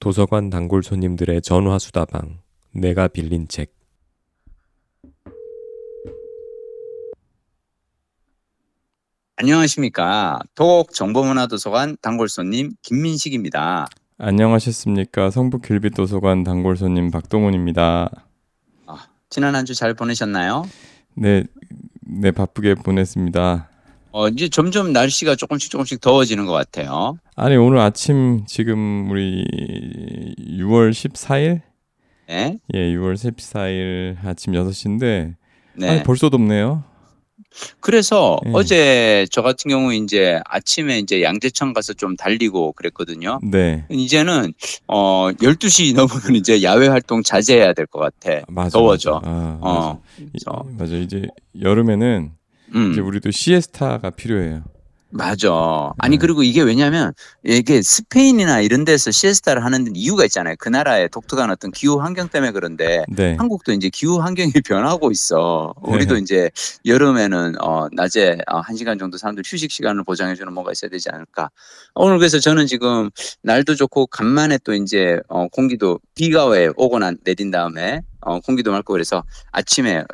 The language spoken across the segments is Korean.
도서관 단골 손님들의 전화수다방, 내가 빌린 책. 안녕하십니까. 도곡정보문화도서관 단골 손님 김민식입니다. 안녕하셨습니까? 성북길빛도서관 단골 손님 박동훈입니다. 지난 한 주 잘 보내셨나요? 네, 네 바쁘게 보냈습니다. 이제 점점 날씨가 조금씩 더워지는 것 같아요. 아니 오늘 아침 지금 우리 6월 14일? 네. 예, 6월 14일 아침 6시인데 네. 아니 벌써 덥네요. 그래서 예. 어제 저 같은 경우 이제 아침에 이제 양재천 가서 좀 달리고 그랬거든요. 네. 이제는 12시 넘으면 이제 야외 활동 자제해야 될 것 같아. 맞아, 더워져. 맞아. 맞아. 이제 여름에는 이제 우리도 시에스타가 필요해요. 맞아. 아니 그리고 이게 왜냐면 이게 스페인이나 이런 데서 시에스타를 하는 이유가 있잖아요. 그 나라의 독특한 어떤 기후 환경 때문에 그런데 네. 한국도 이제 기후 환경이 변하고 있어. 네. 우리도 이제 여름에는 낮에 1시간 정도 사람들 휴식 시간을 보장해주는 뭔가 있어야 되지 않을까. 오늘 그래서 저는 지금 날도 좋고 간만에 또 이제 공기도 비가 왜 오거나 내린 다음에 공기도 맑고 그래서 아침에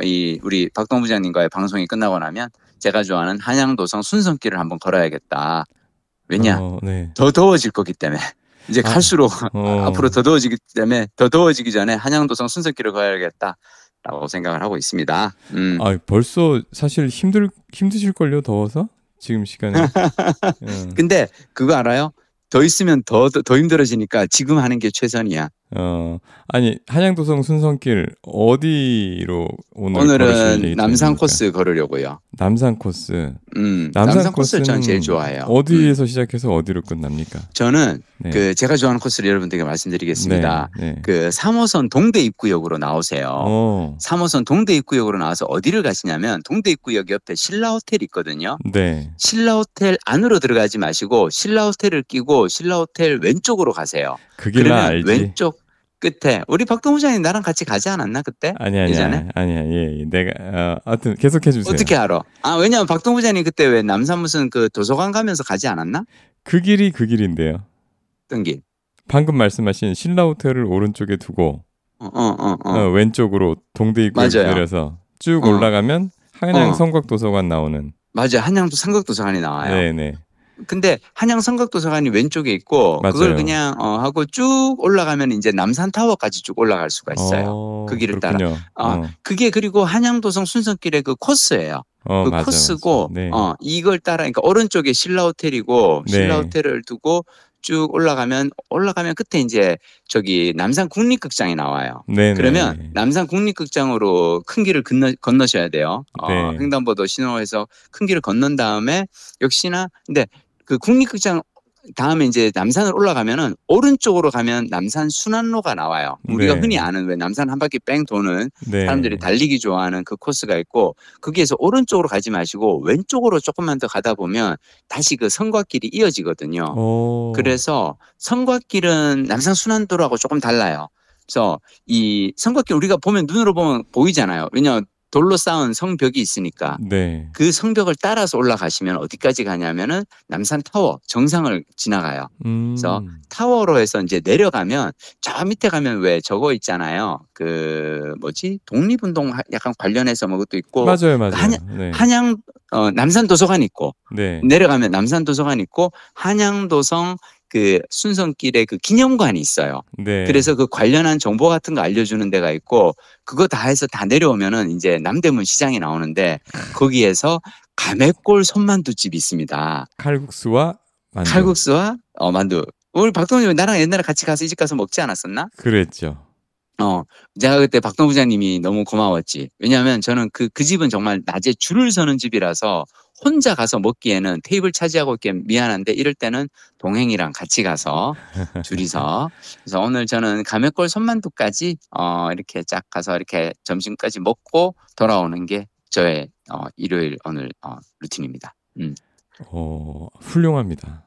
우리 박동 부장님과의 방송이 끝나고 나면 제가 좋아하는 한양도성 순선길을 한번 걸어야겠다. 왜냐? 네. 더 더워질 거기 때문에. 이제 갈수록 앞으로 더 더워지기 때문에 더 더워지기 전에 한양도성 순선길을 걸어야겠다라고 생각을 하고 있습니다. 벌써 사실 힘드실걸요, 더워서? 지금 시간에. 근데 그거 알아요? 더 있으면 더 힘들어지니까 지금 하는 게 최선이야. 아니 한양도성 순선길 어디로 오늘은 남산 코스 걸으려고요. 남산 코스. 남산 코스를 저는 제일 좋아해요. 어디에서 시작해서 어디로 끝납니까? 저는 제가 좋아하는 코스를 여러분들에게 말씀드리겠습니다. 네. 그 3호선 동대 입구역으로 나오세요. 3호선 동대 입구역으로 나와서 어디를 가시냐면 동대 입구역 옆에 신라 호텔이 있거든요. 네. 신라 호텔 안으로 들어가지 마시고 신라 호텔을 끼고 신라 호텔 왼쪽으로 가세요. 그 길 나 알지. 왼쪽 끝에 우리 박동 부장님 나랑 같이 가지 않았나 그때? 아니야. 예. 내가 하여튼 계속해 주세요. 어떻게 알아? 왜냐면 박동 부장님 그때 왜 남산 무슨 그 도서관 가면서 가지 않았나? 그 길인데요. 어떤 길? 방금 말씀하신 신라 호텔을 오른쪽에 두고 왼쪽으로 동대 입구에 내려서 쭉 올라가면 한양 성곽도서관 나오는. 맞아요. 한양도 성곽도서관이 나와요. 네네. 근데 한양 성곽도서관이 왼쪽에 있고 맞아요. 그걸 그냥 하고 쭉 올라가면 이제 남산타워까지 쭉 올라갈 수가 있어요. 그 길을 그렇군요. 따라. 그게 그리고 한양도성 순선길의 그 코스예요. 그 맞아, 코스고 맞아. 네. 이걸 따라 그러니까 오른쪽에 신라 호텔이고 신라 호텔을 두고 쭉 올라가면 끝에 이제 저기 남산 국립극장이 나와요. 네네. 그러면 남산 국립극장으로 큰 길을 건너셔야 돼요. 네. 횡단보도 신호에서 큰 길을 건넌 다음에 역시나 근데 그 국립극장 다음에 이제 남산을 올라가면은 오른쪽으로 가면 남산 순환로가 나와요. 우리가 흔히 아는 왜 남산 한 바퀴 뺑 도는 사람들이 달리기 좋아하는 그 코스가 있고 거기에서 오른쪽으로 가지 마시고 왼쪽으로 조금만 더 가다 보면 다시 그 성곽길이 이어지거든요. 그래서 성곽길은 남산 순환도로하고 조금 달라요. 그래서 이 성곽길 우리가 보면 눈으로 보면 보이잖아요. 왜냐하면 돌로 쌓은 성벽이 있으니까 그 성벽을 따라서 올라가시면 어디까지 가냐면은 남산 타워 정상을 지나가요. 그래서 타워로 해서 이제 내려가면 저 밑에 가면 왜 저거 있잖아요. 그 뭐지 독립운동 약간 관련해서 뭐 것도 있고 맞아요. 한양 남산 도서관 있고 내려가면 남산 도서관 있고 한양도성 그 순선길에 그 기념관이 있어요. 그래서 그 관련한 정보 같은 거 알려주는 데가 있고 그거 다 해서 다 내려오면은 이제 남대문 시장이 나오는데 거기에서 감액골 손만두집이 있습니다. 칼국수와 만두. 우리 박동훈님 나랑 옛날에 같이 가서 이 집 가서 먹지 않았었나? 그랬죠. 제가 그때 박동 부장님이 너무 고마웠지. 왜냐하면 저는 그 집은 정말 낮에 줄을 서는 집이라서 혼자 가서 먹기에는 테이블 차지하고 있기 미안한데 이럴 때는 동행이랑 같이 가서 둘이서 그래서 오늘 저는 감액골 손만두까지 이렇게 쫙 가서 이렇게 점심까지 먹고 돌아오는 게 저의 일요일 오늘 루틴입니다. 훌륭합니다.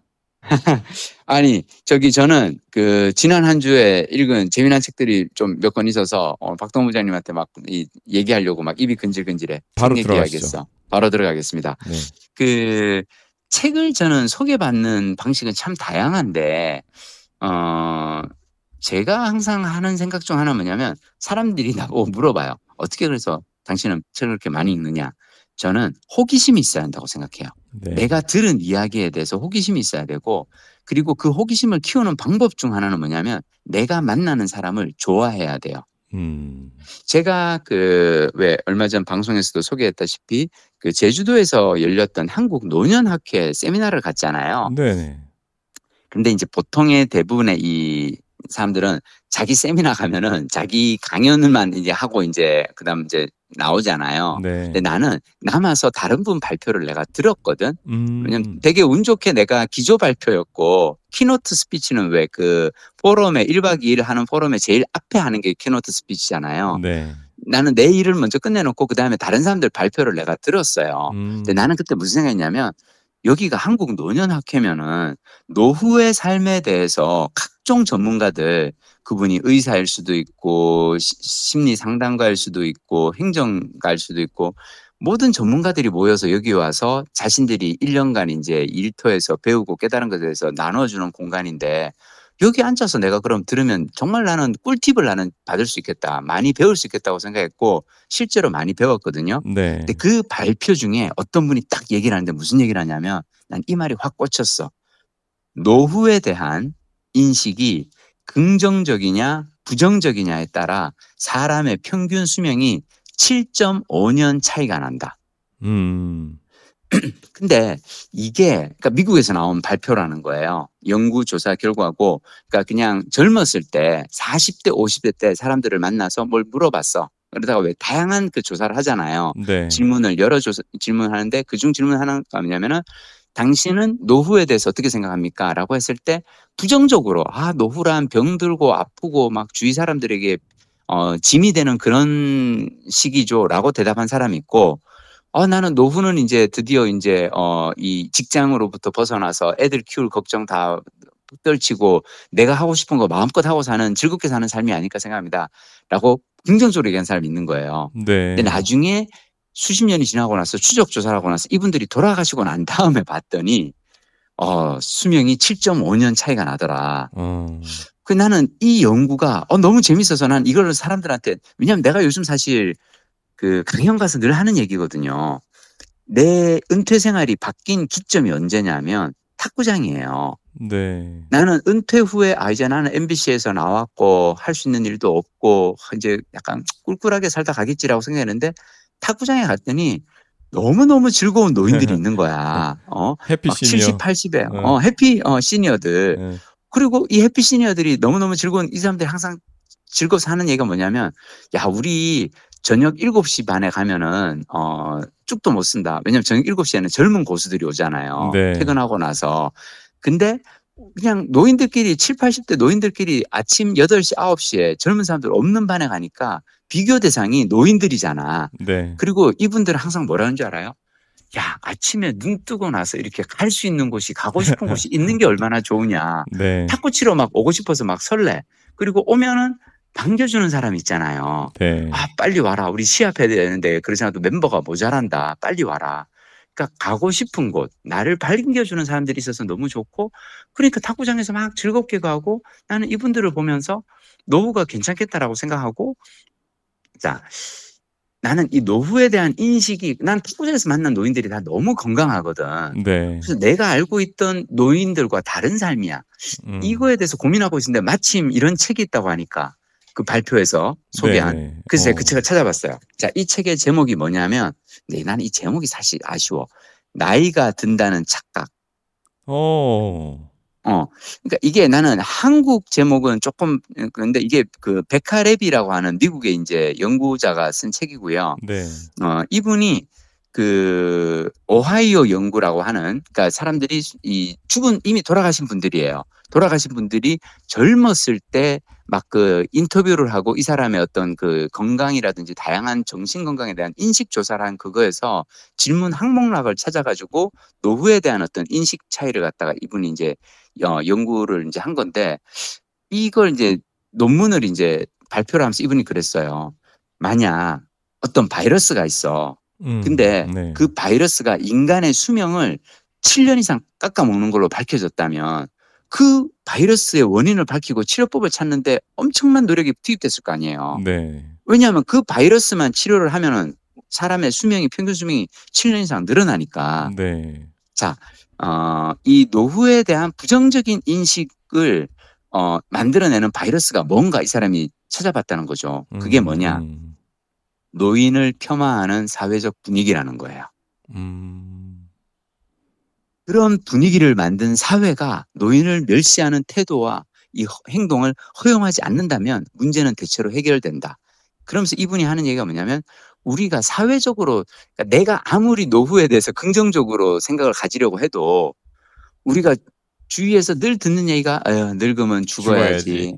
아니 저는 그 지난 한 주에 읽은 재미난 책들이 좀 몇 권 있어서 박동 부장님한테 막 얘기하려고 막 입이 근질근질해. 바로 들어가시죠. 바로 들어가겠습니다. 그 책을 저는 소개받는 방식은 참 다양한데 제가 항상 하는 생각 중 하나 뭐냐면 사람들이 나보고 물어봐요. 어떻게 그래서 당신은 책을 그렇게 많이 읽느냐? 저는 호기심이 있어야 한다고 생각해요. 네. 내가 들은 이야기에 대해서 호기심이 있어야 되고 그리고 그 호기심을 키우는 방법 중 하나는 뭐냐면 내가 만나는 사람을 좋아해야 돼요. 제가 왜 얼마 전 방송에서도 소개했다시피 그 제주도에서 열렸던 한국 노년학회 세미나를 갔잖아요. 네네. 근데 이제 보통의 대부분의 이 사람들은 자기 세미나 가면은 자기 강연을만 이제 하고 이제 그다음 이제 나오잖아요. 네. 근데 나는 남아서 다른 분 발표를 내가 들었거든. 왜냐면 되게 운 좋게 내가 기조 발표였고 키노트 스피치는 왜 그 포럼에 1박 2일 하는 포럼에 제일 앞에 하는 게 키노트 스피치잖아요. 네. 나는 내 일을 먼저 끝내놓고 그다음에 다른 사람들 발표를 내가 들었어요. 근데 나는 그때 무슨 생각했냐면 여기가 한국 노년학회면은 노후의 삶에 대해서 각종 전문가들 그분이 의사일 수도 있고 심리 상담가일 수도 있고 행정가일 수도 있고 모든 전문가들이 모여서 여기 와서 자신들이 1년간 이제 일터에서 배우고 깨달은 것에 대해서 나눠주는 공간인데 여기 앉아서 내가 그럼 들으면 정말 나는 꿀팁을 나는 받을 수 있겠다. 많이 배울 수 있겠다고 생각했고 실제로 많이 배웠거든요. 네. 근데 그 발표 중에 어떤 분이 딱 얘기를 하는데 무슨 얘기를 하냐면 난 이 말이 확 꽂혔어. 노후에 대한 인식이 긍정적이냐 부정적이냐에 따라 사람의 평균 수명이 7.5년 차이가 난다. 근데 이게 그러니까 미국에서 나온 발표라는 거예요. 연구조사 결과고 그러니까 그냥 젊었을 때 40대 50대 때 사람들을 만나서 뭘 물어봤어. 그러다가 왜 다양한 그 조사를 하잖아요. 네. 질문을 질문하는데 그중 질문 하나가 뭐냐면은 당신은 노후에 대해서 어떻게 생각합니까? 라고 했을 때 부정적으로 노후란 병들고 아프고 막 주위 사람들에게 짐이 되는 그런 시기죠 라고 대답한 사람이 있고 나는 노후는 이제 드디어 이제 이 직장으로부터 벗어나서 애들 키울 걱정 다 떨치고 내가 하고 싶은 거 마음껏 하고 사는 즐겁게 사는 삶이 아닐까 생각합니다. 라고 긍정적으로 얘기한 사람이 있는 거예요. 네. 근데 나중에 수십 년이 지나고 나서 추적 조사를 하고 나서 이분들이 돌아가시고 난 다음에 봤더니 수명이 7.5년 차이가 나더라. 그 나는 이 연구가 너무 재밌어서 난 이걸 사람들한테 왜냐하면 내가 요즘 사실 그 강연 가서 늘 하는 얘기거든요. 내 은퇴 생활이 바뀐 기점이 언제냐면 탁구장이에요. 네. 나는 은퇴 후에 이제 나는 MBC에서 나왔고 할 수 있는 일도 없고 이제 약간 꿀꿀하게 살다 가겠지라고 생각했는데 탁구장에 갔더니 너무너무 즐거운 노인들이 있는 거야. 해피 막 시니어. 70, 80에 해피 시니어들. 그리고 이 해피 시니어들이 너무너무 즐거운 이 사람들이 항상 즐거워서 하는 얘기가 뭐냐면 야 우리 저녁 7시 반에 가면은 쭉도 못 쓴다. 왜냐면 저녁 7시에는 젊은 고수들이 오잖아요. 네. 퇴근하고 나서. 근데 그냥 노인들끼리 7, 80대 노인들끼리 아침 8시, 9시에 젊은 사람들 없는 반에 가니까 비교 대상이 노인들이잖아. 네. 그리고 이분들은 항상 뭐라는 줄 알아요? 야 아침에 눈 뜨고 나서 이렇게 갈 수 있는 곳이 가고 싶은 곳이 있는 게 얼마나 좋으냐. 네. 탁구 치러 막 오고 싶어서 막 설레. 그리고 오면은 반겨주는 사람 있잖아요. 네. 빨리 와라. 우리 시합해야 되는데 그러지 않아도 멤버가 모자란다. 빨리 와라. 그러니까 가고 싶은 곳, 나를 반겨주는 사람들이 있어서 너무 좋고 그러니까 탁구장에서 막 즐겁게 가고 나는 이분들을 보면서 노후가 괜찮겠다라고 생각하고 자 나는 이 노후에 대한 인식이 난 탁구장에서 만난 노인들이 다 너무 건강하거든. 네. 그래서 내가 알고 있던 노인들과 다른 삶이야. 이거에 대해서 고민하고 있는데 마침 이런 책이 있다고 하니까 그 발표에서 소개한. 네. 그래서 제가 그 책을 찾아봤어요. 자, 이 책의 제목이 뭐냐면 나는 이 제목이 사실 아쉬워. 나이가 든다는 착각. 그러니까 이게 나는 한국 제목은 조금 그런데 이게 그 베카레비라고 하는 미국의 이제 연구자가 쓴 책이고요. 네. 이분이 그 오하이오 연구라고 하는 그러니까 사람들이 이미 돌아가신 분들이에요. 돌아가신 분들이 젊었을 때 막 그 인터뷰를 하고 이 사람의 어떤 그 건강이라든지 다양한 정신 건강에 대한 인식 조사를 한 그거에서 질문 항목락을 찾아가지고 노후에 대한 어떤 인식 차이를 갖다가 이분이 이제 연구를 이제 한 건데 이걸 이제 논문을 이제 발표를 하면서 이분이 그랬어요. 만약 어떤 바이러스가 있어. 근데 네. 그 바이러스가 인간의 수명을 7년 이상 깎아먹는 걸로 밝혀졌다면 그 바이러스의 원인을 밝히고 치료법을 찾는데 엄청난 노력이 투입됐을 거 아니에요. 네. 왜냐하면 그 바이러스만 치료를 하면은 사람의 수명이 평균 수명이 7년 이상 늘어나니까. 네. 자, 이 노후에 대한 부정적인 인식을 만들어내는 바이러스가 뭔가 이 사람이 찾아봤다는 거죠. 그게 뭐냐? 노인을 폄하하는 사회적 분위기라는 거예요. 그런 분위기를 만든 사회가 노인을 멸시하는 태도와 이 행동을 허용하지 않는다면 문제는 대체로 해결된다. 그러면서 이분이 하는 얘기가 뭐냐면 우리가 사회적으로 그러니까 내가 아무리 노후에 대해서 긍정적으로 생각을 가지려고 해도 우리가 주위에서 늘 듣는 얘기가 늙으면 죽어야지.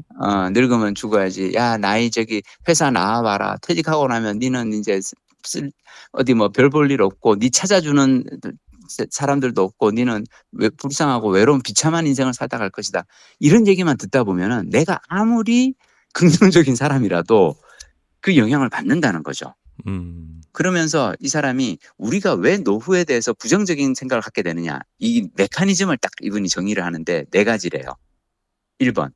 늙으면 죽어야지. 야, 나이 저기 회사 나와봐라. 퇴직하고 나면 니는 이제 어디 뭐 별 볼 일 없고 니 찾아주는 사람들도 없고 니는 불쌍하고 외로운 비참한 인생을 살다 갈 것이다. 이런 얘기만 듣다 보면은 내가 아무리 긍정적인 사람이라도 그 영향을 받는다는 거죠. 그러면서 이 사람이 우리가 왜 노후에 대해서 부정적인 생각을 갖게 되느냐. 이 메커니즘을 딱 이분이 정의를 하는데 4가지래요. 1번.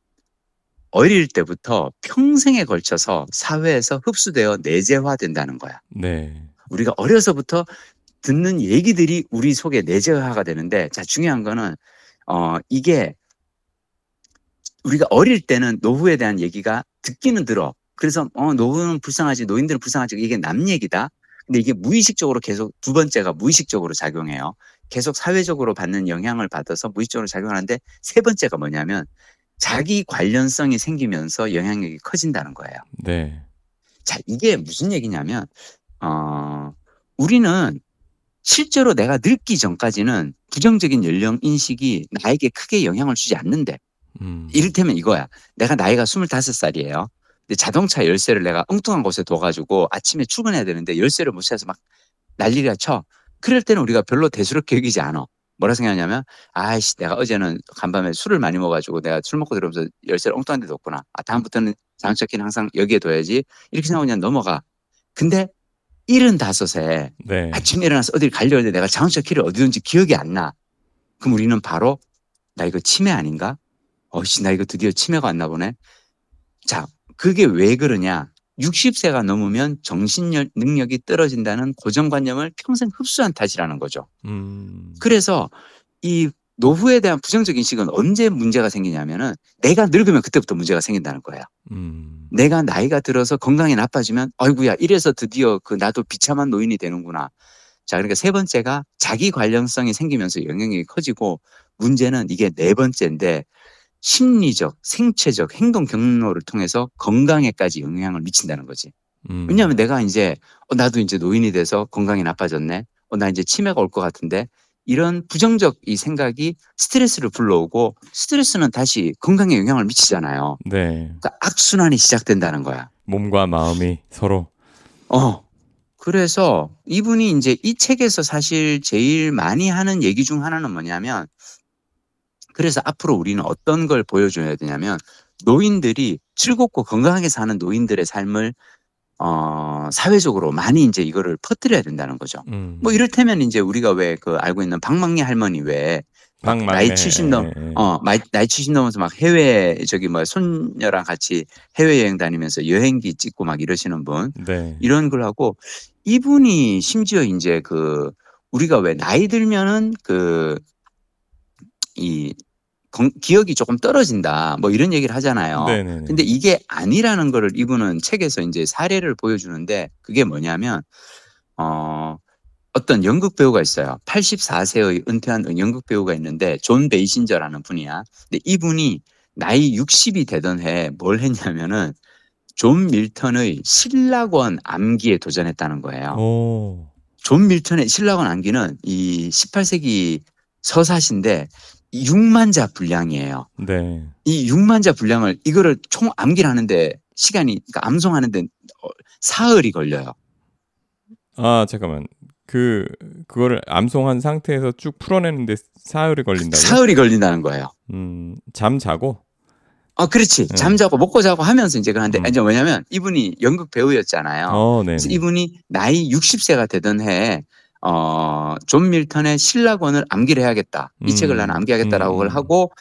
어릴 때부터 평생에 걸쳐서 사회에서 흡수되어 내재화된다는 거야. 네. 우리가 어려서부터 듣는 얘기들이 우리 속에 내재화가 되는데 자 중요한 거는 이게 우리가 어릴 때는 노후에 대한 얘기가 듣기는 들어. 그래서 노후는 불쌍하지 노인들은 불쌍하지 이게 남 얘기다. 근데 이게 무의식적으로 계속 2번째가 무의식적으로 작용해요. 계속 사회적으로 받는 영향을 받아서 무의식적으로 작용하는데 3번째가 뭐냐면 자기 관련성이 생기면서 영향력이 커진다는 거예요. 네. 자 이게 무슨 얘기냐면 우리는 실제로 내가 늙기 전까지는 부정적인 연령 인식이 나에게 크게 영향을 주지 않는데 이를테면 이거야. 내가 나이가 25살이에요. 근데 자동차 열쇠를 내가 엉뚱한 곳에 둬가지고 아침에 출근해야 되는데 열쇠를 못 찾아서 막 난리가 쳐. 그럴 때는 우리가 별로 대수롭게 여기지 않아. 뭐라 생각하냐면 아이씨 내가 어제는 간밤에 술을 많이 먹어가지고 내가 술 먹고 들어오면서 열쇠를 엉뚱한 데 뒀구나. 다음부터는 자동차 키는 항상 여기에 둬야지. 이렇게 생각하고 그냥 넘어가. 근데 75세 네. 아침에 일어나서 어딜 가려고 했는데 내가 자동차 키를 어디 둔지 기억이 안 나. 그럼 우리는 바로 나 이거 치매 아닌가? 나 이거 드디어 치매가 왔나 보네. 자, 그게 왜 그러냐? 60세가 넘으면 정신 능력이 떨어진다는 고정관념을 평생 흡수한 탓이라는 거죠. 그래서 이 노후에 대한 부정적 인식은 언제 문제가 생기냐면은 내가 늙으면 그때부터 문제가 생긴다는 거예요. 내가 나이가 들어서 건강이 나빠지면 아이고야 이래서 드디어 나도 비참한 노인이 되는구나. 자, 그러니까 3번째가 자기 관련성이 생기면서 영향력이 커지고 문제는 이게 4번째인데 심리적, 생체적 행동 경로를 통해서 건강에까지 영향을 미친다는 거지. 왜냐하면 내가 이제 나도 이제 노인이 돼서 건강이 나빠졌네. 나 이제 치매가 올 것 같은데 이런 부정적 이 생각이 스트레스를 불러오고 스트레스는 다시 건강에 영향을 미치잖아요. 네. 그러니까 악순환이 시작된다는 거야. 몸과 마음이 서로. 그래서 이분이 이제 이 책에서 사실 제일 많이 하는 얘기 중 하나는 뭐냐면 그래서 앞으로 우리는 어떤 걸 보여줘야 되냐면 노인들이 즐겁고 건강하게 사는 노인들의 삶을 사회적으로 많이 이제 이거를 퍼뜨려야 된다는 거죠. 뭐 이를테면 이제 우리가 왜 알고 있는 박막리 할머니 왜 나이 70 넘어서 막 해외 손녀랑 같이 해외여행 다니면서 여행기 찍고 막 이러시는 분. 네. 이런 걸 하고 이분이 심지어 이제 우리가 왜 나이 들면은 기억이 조금 떨어진다. 뭐 이런 얘기를 하잖아요. 네네네. 근데 이게 아니라는 거를 이분은 책에서 이제 사례를 보여주는데 그게 뭐냐면 어떤 연극 배우가 있어요. 84세의 은퇴한 연극 배우가 있는데 존 베이신저라는 분이야. 근데 이분이 나이 60이 되던 해에 뭘 했냐면은 존 밀턴의 신라권 암기에 도전했다는 거예요. 존 밀턴의 신라권 암기는 이 18세기 서사시인데 6만 자 분량이에요. 네. 이 6만 자 분량을 이거를 총 암기를 하는데 시간이 그러니까 암송하는데 사흘이 걸려요. 잠깐만. 그거를 암송한 상태에서 쭉 풀어내는데 사흘이 걸린다고요? 사흘이 걸린다는 거예요. 잠 자고? 그렇지. 잠자고 먹고 자고 하면서 이제 그런데 이제 뭐냐면 이분이 연극 배우였잖아요. 그래서 이분이 나이 60세가 되던 해에 존 밀턴의 신라권을 암기를 해야겠다. 이 책을 나는 암기하겠다라고 하고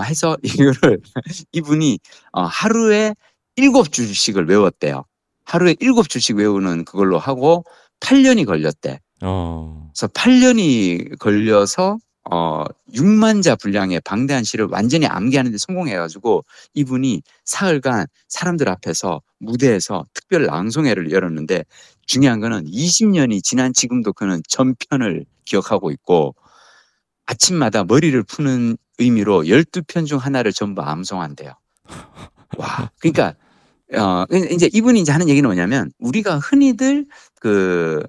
해서 이거를 이분이 하루에 7줄씩을 외웠대요. 하루에 7줄씩 외우는 그걸로 하고 8년이 걸렸대. 그래서 8년이 걸려서 6만 자 분량의 방대한 시를 완전히 암기하는 데 성공해가지고 이분이 사흘간 사람들 앞에서 무대에서 특별 낭송회를 열었는데 중요한 거는 20년이 지난 지금도 그는 전편을 기억하고 있고 아침마다 머리를 푸는 의미로 12편 중 하나를 전부 암송한대요. 와, 그러니까 이제 이분이 이제 하는 얘기는 뭐냐면 우리가 흔히들 그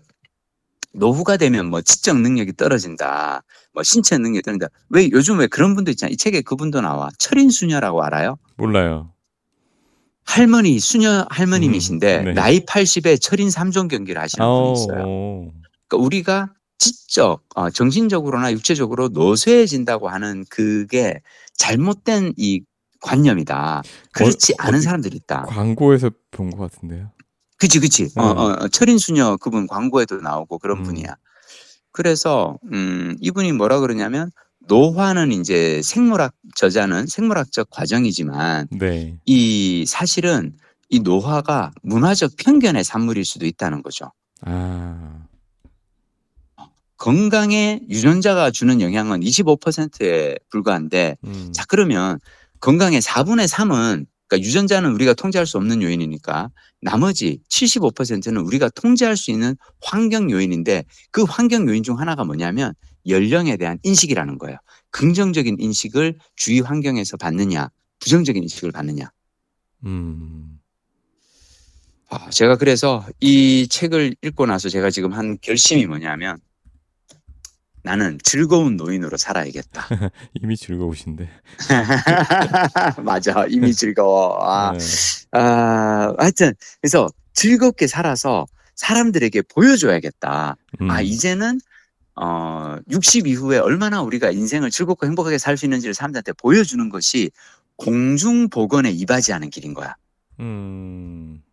노후가 되면 뭐 지적 능력이 떨어진다, 뭐 신체 능력이 떨어진다. 왜 요즘 왜 그런 분도 있잖아요. 이 책에 그분도 나와. 철인수녀라고 알아요? 몰라요. 할머니, 수녀 할머님이신데 네. 나이 80에 철인 3종 경기를 하시는 분이 있어요. 그러니까 우리가 지적, 정신적으로나 육체적으로 노쇠해진다고 하는 그게 잘못된 이 관념이다. 그렇지 않은 사람들이 있다. 광고에서 본 것 같은데요. 그치. 철인수녀 그분 광고에도 나오고 그런 분이야. 그래서 이분이 뭐라 그러냐면 노화는 이제 생물학 저자는 생물학적 과정이지만 네. 이 사실은 이 노화가 문화적 편견의 산물일 수도 있다는 거죠. 건강에 유전자가 주는 영향은 25%에 불과한데 자 그러면 건강의 4분의 3은 그러니까 유전자는 우리가 통제할 수 없는 요인이니까 나머지 75%는 우리가 통제할 수 있는 환경 요인인데 그 환경 요인 중 하나가 뭐냐면 연령에 대한 인식이라는 거예요. 긍정적인 인식을 주위 환경에서 받느냐 부정적인 인식을 받느냐. 제가 그래서 이 책을 읽고 나서 제가 지금 한 결심이 뭐냐면 나는 즐거운 노인으로 살아야겠다. 이미 즐거우신데. 맞아. 이미 즐거워. 하여튼 그래서 즐겁게 살아서 사람들에게 보여줘야겠다. 이제는 60 이후에 얼마나 우리가 인생을 즐겁고 행복하게 살 수 있는지를 사람들한테 보여주는 것이 공중보건에 이바지하는 길인 거야.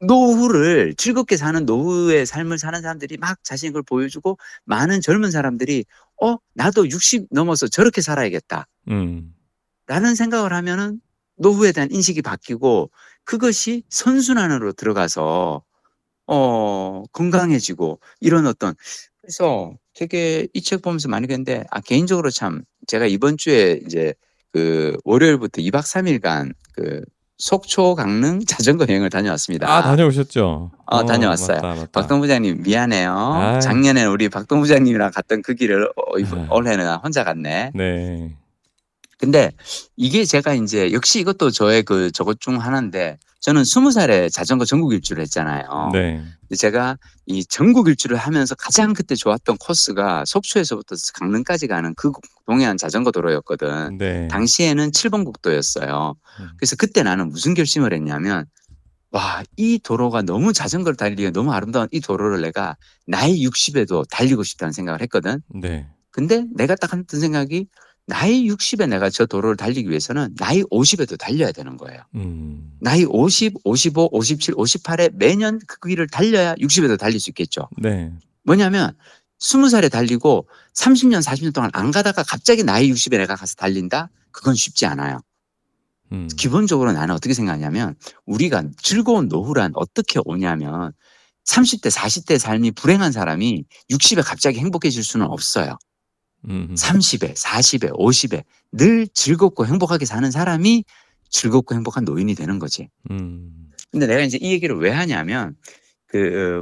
노후를 즐겁게 사는 노후의 삶을 사는 사람들이 막 자신의 걸 보여주고 많은 젊은 사람들이 나도 60 넘어서 저렇게 살아야겠다. 라는 생각을 하면은 노후에 대한 인식이 바뀌고 그것이 선순환으로 들어가서 건강해지고 이런 그래서 되게 이 책 보면서 많이 그랬는데 개인적으로 참 제가 이번 주에 이제 그 월요일부터 2박 3일간 그 속초 강릉 자전거 여행을 다녀왔습니다. 다녀오셨죠? 다녀왔어요. 맞다. 박동 부장님 미안해요. 작년에 우리 박동 부장님이랑 갔던 그 길을 올해는 혼자 갔네. 네. 근데 이게 제가 이제 역시 이것도 저의 저것 중 하나인데 저는 20살에 자전거 전국 일주를 했잖아요. 네. 제가 이 전국 일주를 하면서 가장 그때 좋았던 코스가 속초에서부터 강릉까지 가는 그 동해안 자전거 도로였거든. 네. 당시에는 7번 국도였어요. 그래서 그때 나는 무슨 결심을 했냐면 이 도로가 너무 자전거를 달리기가 너무 아름다운 이 도로를 내가 나이 60에도 달리고 싶다는 생각을 했거든. 네. 근데 내가 딱 했던 생각이 나이 60에 내가 저 도로를 달리기 위해서는 나이 50에도 달려야 되는 거예요. 나이 50, 55, 57, 58에 매년 그 길을 달려야 60에도 달릴 수 있겠죠. 네. 뭐냐면 20살에 달리고 30년, 40년 동안 안 가다가 갑자기 나이 60에 내가 가서 달린다? 그건 쉽지 않아요. 기본적으로 나는 어떻게 생각하냐면 우리가 즐거운 노후란 어떻게 오냐면 30대, 40대 삶이 불행한 사람이 60에 갑자기 행복해질 수는 없어요. 30에, 40에, 50에 늘 즐겁고 행복하게 사는 사람이 즐겁고 행복한 노인이 되는 거지. 근데 내가 이제 이 얘기를 왜 하냐면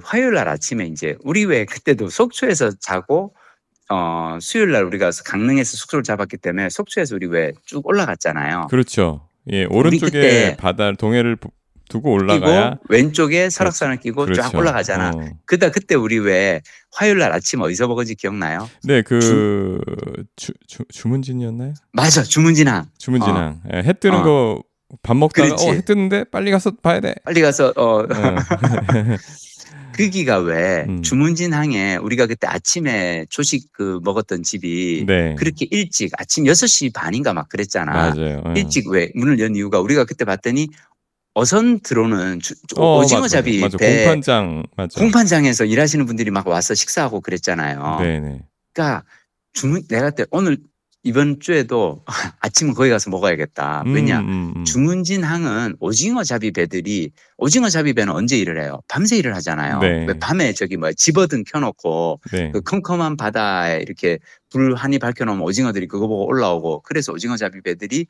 화요일 날 아침에 이제 우리 왜 그때도 속초에서 자고 수요일 날 우리가 강릉에서 숙소를 잡았기 때문에 속초에서 우리 왜 쭉 올라갔잖아요. 그렇죠. 예, 오른쪽에 바다 동해를 두고 올라가야 끼고 왼쪽에 설악산을 끼고 그렇죠. 쫙 올라가잖아. 그때 우리 왜 화요일 날 아침 어디서 먹은지 기억나요? 네, 주문진이었나요? 맞아, 주문진항. 해 뜨는 거 밥 먹다가 그렇지. 해 뜨는데 빨리 가서 봐야 돼. 빨리 가서 거기가 왜 주문진항에 우리가 그때 아침에 조식 먹었던 집이 그렇게 일찍 아침 6시 반인가 막 그랬잖아. 맞아요. 일찍 왜 문을 연 이유가 우리가 그때 봤더니 어선 들어오는 오징어잡이 맞아. 배 공판장 맞아. 공판장에서 일하시는 분들이 막 와서 식사하고 그랬잖아요. 네네. 그러니까 내가 그때 오늘 이번 주에도 아침은 거기 가서 먹어야겠다. 왜냐 주문진항은 오징어잡이 배들이 오징어잡이 배는 언제 일을 해요? 밤새 일을 하잖아요. 네. 왜 밤에 저기 뭐 집어등 켜놓고 네. 그 컴컴한 바다에 이렇게 불 한이 밝혀놓으면 오징어들이 그거 보고 올라오고 그래서 오징어잡이 배들이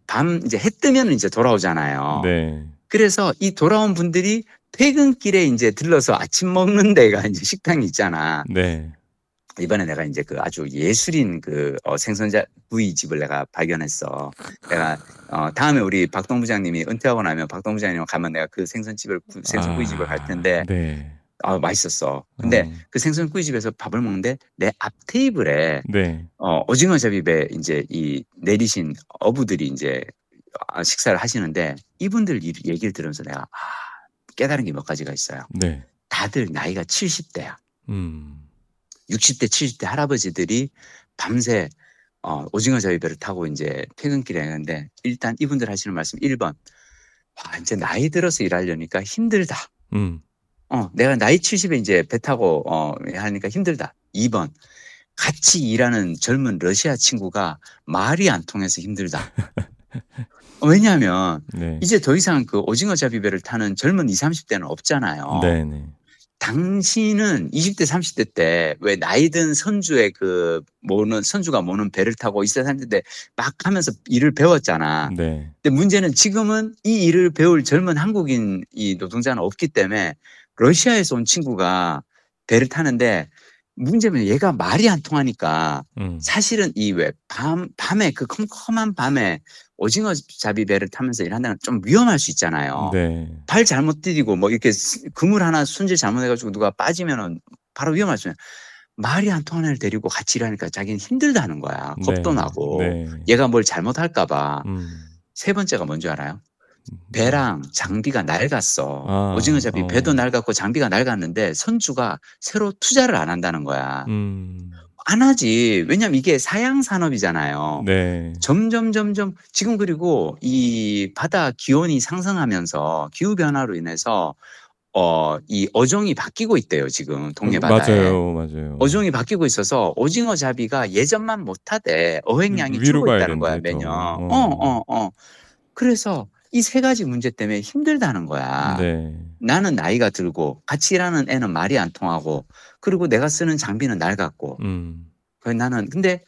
밤 이제 해 뜨면 이제 돌아오잖아요. 네. 그래서 이 돌아온 분들이 퇴근길에 이제 들러서 아침 먹는 데가 이제 식당이 있잖아. 네. 이번에 내가 이제 그 아주 예술인 그 생선자 구이집을 내가 발견했어. 내가 다음에 우리 박동 부장님이 은퇴하고 나면 박동 부장님 가면 내가 그 생선집을 생선 구이집을 갈 텐데 네. 맛있었어. 근데 그 생선 구이집에서 밥을 먹는데 내 앞 테이블에 네. 오징어잡이배 이제 이 내리신 어부들이 이제 식사를 하시는데 이분들 얘기를 들으면서 내가 깨달은 게 몇 가지가 있어요. 네. 다들 나이가 70대야. 60대, 70대 할아버지들이 밤새 오징어잡이배를 타고 이제 퇴근길에 하는데 일단 이분들 하시는 말씀 1번. 이제 나이 들어서 일하려니까 힘들다. 내가 나이 70에 이제 배 타고 하니까 힘들다. 2번. 같이 일하는 젊은 러시아 친구가 말이 안 통해서 힘들다. 왜냐하면 네. 이제 더 이상 그 오징어잡이배를 타는 젊은 20, 30대는 없잖아요. 네네. 당신은 20대, 30대 때 왜 나이든 선주의 선주가 모는 배를 타고 20대, 30대 막 하면서 일을 배웠잖아. 네. 근데 문제는 지금은 이 일을 배울 젊은 한국인 이 노동자는 없기 때문에 러시아에서 온 친구가 배를 타는데 문제는 얘가 말이 안 통하니까 사실은 밤에 그 컴컴한 밤에 오징어잡이 배를 타면서 일한다는 좀 위험할 수 있잖아요. 네. 발 잘못 디디고 뭐 이렇게 그물 하나 손질 잘못해가지고 누가 빠지면은 바로 위험할 수 있어요. 말이 안 통하는 애를 데리고 같이 일하니까 자기는 힘들다는 거야. 겁도 네. 나고 네. 얘가 뭘 잘못할까봐. 3번째가 뭔지 알아요? 네. 배랑 장비가 낡았어. 오징어잡이 배도 낡았고 장비가 낡았는데 선주가 새로 투자를 안 한다는 거야. 안 하지. 왜냐면 이게 사양 산업이잖아요. 네. 점점 지금 그리고 이 바다 기온이 상승하면서 기후 변화로 인해서 이 어종이 바뀌고 있대요, 지금 동해 바다에. 맞아요. 어종이 바뀌고 있어서 오징어 잡이가 예전만 못하대. 어획량이 줄고 있다는 거야, 매년. 그래서 이 3가지 문제 때문에 힘들다는 거야. 네. 나는 나이가 들고 같이 일하는 애는 말이 안 통하고 그리고 내가 쓰는 장비는 낡았고. 그래서 나는 근데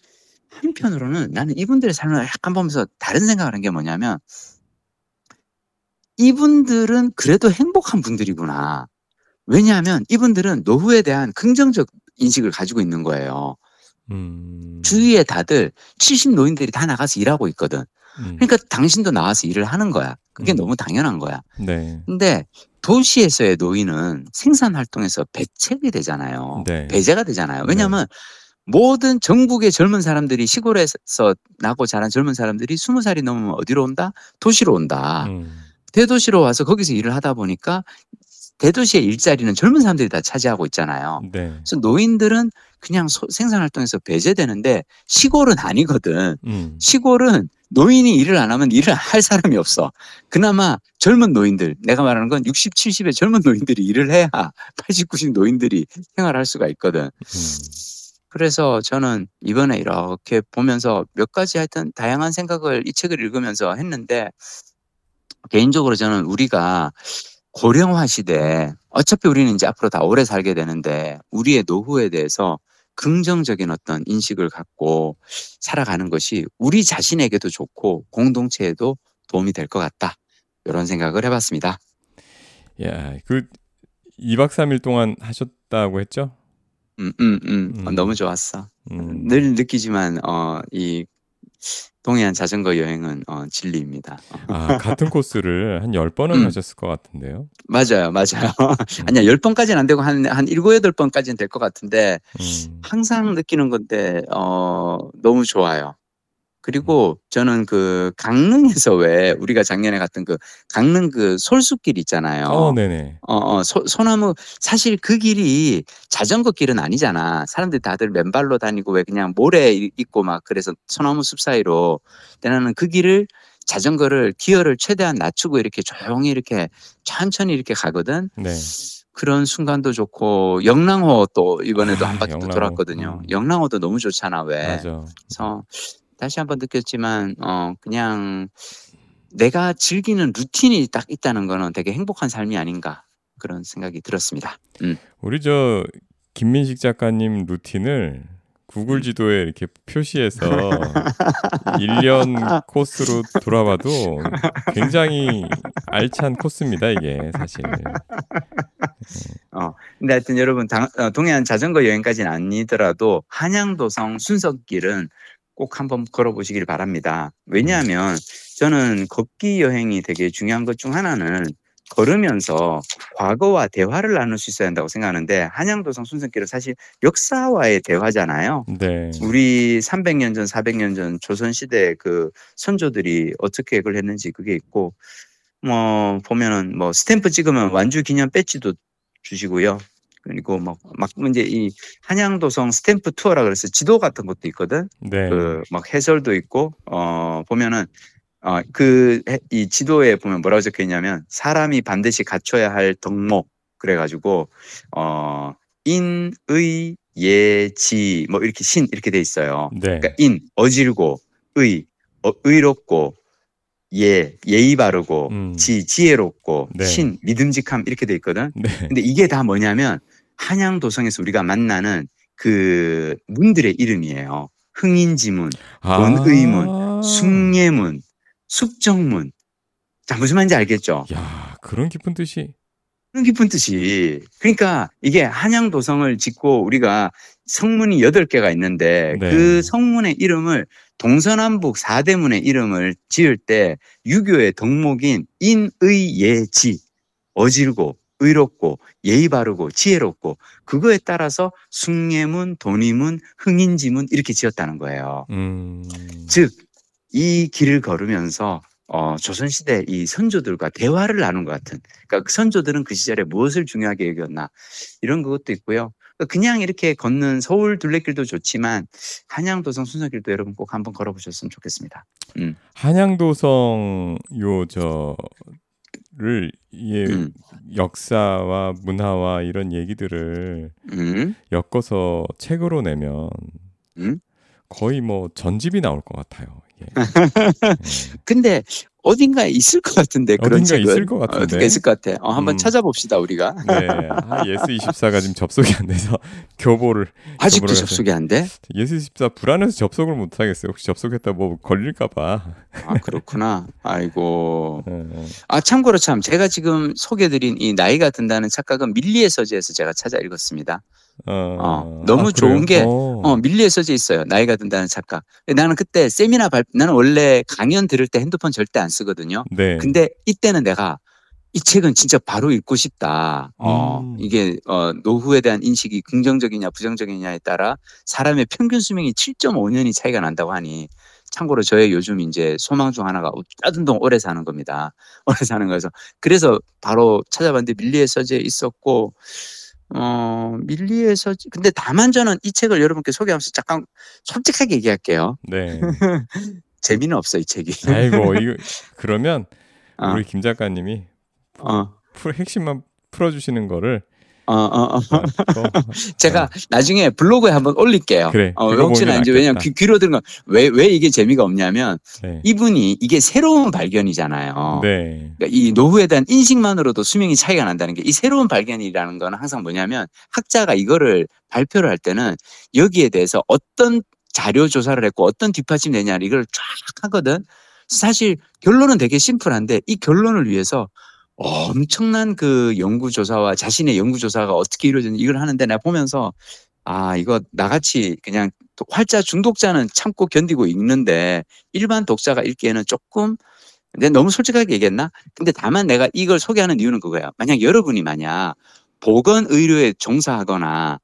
한편으로는 나는 이분들의 삶을 약간 보면서 다른 생각을 한 게 뭐냐면 이분들은 그래도 행복한 분들이구나. 왜냐하면 이분들은 노후에 대한 긍정적 인식을 가지고 있는 거예요. 주위에 다들 70 노인들이 다 나가서 일하고 있거든. 그러니까 당신도 나와서 일을 하는 거야. 그게 너무 당연한 거야. 네. 근데 도시에서의 노인은 생산 활동에서 배책이 되잖아요. 네. 배제가 되잖아요. 왜냐하면 모든 전국의 젊은 사람들이 시골에서 나고 자란 젊은 사람들이 20살이 넘으면 어디로 온다? 도시로 온다. 대도시로 와서 거기서 일을 하다 보니까 대도시의 일자리는 젊은 사람들이 다 차지하고 있잖아요. 네. 그래서 노인들은 그냥 생산활동에서 배제되는데 시골은 아니거든. 시골은 노인이 일을 안 하면 일을 할 사람이 없어. 그나마 젊은 노인들, 내가 말하는 건 60, 70의 젊은 노인들이 일을 해야 80, 90 노인들이 생활할 수가 있거든. 그래서 저는 이번에 이렇게 보면서 몇 가지 하여튼 다양한 생각을 이 책을 읽으면서 했는데 개인적으로 저는 우리가 고령화 시대에 어차피 우리는 이제 앞으로 다 오래 살게 되는데 우리의 노후에 대해서 긍정적인 어떤 인식을 갖고 살아가는 것이 우리 자신에게도 좋고 공동체에도 도움이 될 것 같다. 이런 생각을 해봤습니다. 야, 2박 3일 동안 하셨다고 했죠? 너무 좋았어. 늘 느끼지만 이 동해안 자전거 여행은 진리입니다. 같은 코스를 한 10번은 하셨을 것 같은데요. 맞아요. 아니야, 10번까지는 안 되고 한 7, 8번까지는 될 것 같은데 항상 느끼는 건데 너무 좋아요. 그리고 저는 그 강릉에서 왜 우리가 작년에 갔던 그 강릉 그 솔숲길 있잖아요. 네네. 소나무 사실 그 길이 자전거 길은 아니잖아. 사람들이 다들 맨발로 다니고 왜 그냥 모래 있고 막 그래서 소나무 숲 사이로. 근데 나는 그 길을 자전거를 기어를 최대한 낮추고 이렇게 조용히 이렇게 천천히 이렇게 가거든. 네. 그런 순간도 좋고 영랑호 또 이번에도 한 바퀴 또 영랑호. 돌았거든요. 영랑호도 너무 좋잖아 왜. 맞아. 그래서 다시 한번 느꼈지만 그냥 내가 즐기는 루틴이 딱 있다는 거는 되게 행복한 삶이 아닌가 그런 생각이 들었습니다. 우리 저 김민식 작가님 루틴을 구글 지도에 이렇게 표시해서 1년 코스로 돌아봐도 굉장히 알찬 코스입니다, 이게 사실. 근데 하여튼 여러분 동해안 자전거 여행까지는 아니더라도 한양도성 순석길은 꼭 한번 걸어보시길 바랍니다. 왜냐하면 저는 걷기 여행이 되게 중요한 것 중 하나는 걸으면서 과거와 대화를 나눌 수 있어야 한다고 생각하는데 한양도성 순석길은 사실 역사와의 대화잖아요. 네. 우리 300년 전, 400년 전 조선시대 그 선조들이 어떻게 그걸 했는지 그게 있고 뭐 보면은 뭐 스탬프 찍으면 완주 기념 배지도 주시고요. 그리고 막 이제 이 한양도성 스탬프 투어라 그래서 지도 같은 것도 있거든. 네. 그 막 해설도 있고 보면은 그 이 지도에 보면 뭐라고 적혀 있냐면 사람이 반드시 갖춰야 할 덕목 그래가지고 인의 예지 뭐 이렇게 신 이렇게 돼 있어요. 네. 그러니까 인 어질고 의롭고 예의 바르고 지혜롭고 네. 신 믿음직함 이렇게 돼 있거든. 네. 근데 이게 다 뭐냐면 한양도성에서 우리가 만나는 그 문들의 이름이에요. 흥인지문, 원의문, 숭례문, 숙정문. 자, 무슨 말인지 알겠죠? 야, 그런 깊은 뜻이. 그런 깊은 뜻이. 그러니까 이게 한양도성을 짓고 우리가 성문이 8개가 있는데 네. 그 성문의 이름을 동서남북 4대문의 이름을 지을 때 유교의 덕목인 인의예지 어질고 의롭고 예의 바르고 지혜롭고 그거에 따라서 숭례문, 돈이문, 흥인지문 이렇게 지었다는 거예요. 즉 이 길을 걸으면서 조선시대 이 선조들과 대화를 나눈 것 같은 그러니까 그 선조들은 그 시절에 무엇을 중요하게 여겼나 이런 것도 있고요. 그냥 이렇게 걷는 서울 둘레길도 좋지만 한양도성 순서길도 여러분 꼭 한번 걸어보셨으면 좋겠습니다. 한양도성 를 역사와 문화와 이런 얘기들을 엮어서 책으로 내면 거의 뭐 전집이 나올 것 같아요. 예. 근데 어딘가에 있을 것 같은데 그런 어딘가 책은 있을 것 같은데 어딘가 있을 것 같아. 한번 찾아봅시다 우리가. 네, 예스24가 지금 접속이 안 돼서 교보를 아직도 접속이 안 돼? 예스24 불안해서 접속을 못 하겠어요. 혹시 접속했다 뭐 걸릴까봐. 아 그렇구나. 아이고. 참고로 참 제가 지금 소개드린 이 나이가 든다는 착각은 밀리의 서재에서 제가 찾아 읽었습니다. 너무 좋은 게 밀리의 서재 있어요. 나이가 든다는 착각. 나는 그때 세미나 나는 원래 강연 들을 때 핸드폰 절대 안 쓰거든요. 네. 근데 이때는 내가 이 책은 진짜 바로 읽고 싶다. 이게 노후에 대한 인식이 긍정적이냐 부정적이냐에 따라 사람의 평균 수명이 7.5년이 차이가 난다고 하니 참고로 저의 요즘 이제 소망 중 하나가 따든동 오래 사는 겁니다. 오래 사는 거여서 그래서 바로 찾아봤는데 밀리의 서재에 있었고 밀리의 서재 근데 다만 저는 이 책을 여러분께 소개하면서 잠깐 솔직하게 얘기할게요. 네. 재미는 없어 이 책이. 아이고 이거 그러면 우리 김 작가님이 핵심만 풀어주시는 거를 제가 나중에 블로그에 한번 올릴게요. 그래. 혹시나 이제 왜냐면 귀로 들은 건 왜 이게 재미가 없냐면 네. 이분이 이게 새로운 발견이잖아요. 네. 그러니까 이 노후에 대한 인식만으로도 수명이 차이가 난다는 게 이 새로운 발견이라는 거는 항상 뭐냐면 학자가 이거를 발표를 할 때는 여기에 대해서 어떤 자료 조사를 했고 어떤 뒷받침이 되냐 이걸 쫙 하거든. 사실 결론은 되게 심플한데 이 결론을 위해서 엄청난 그 연구조사와 자신의 연구조사가 어떻게 이루어졌는지 이걸 하는데 내가 보면서 이거 나같이 그냥 활자 중독자는 참고 견디고 읽는데 일반 독자가 읽기에는 조금 내가 너무 솔직하게 얘기했나? 근데 다만 내가 이걸 소개하는 이유는 그거야. 만약 여러분이 보건의료에 종사하거나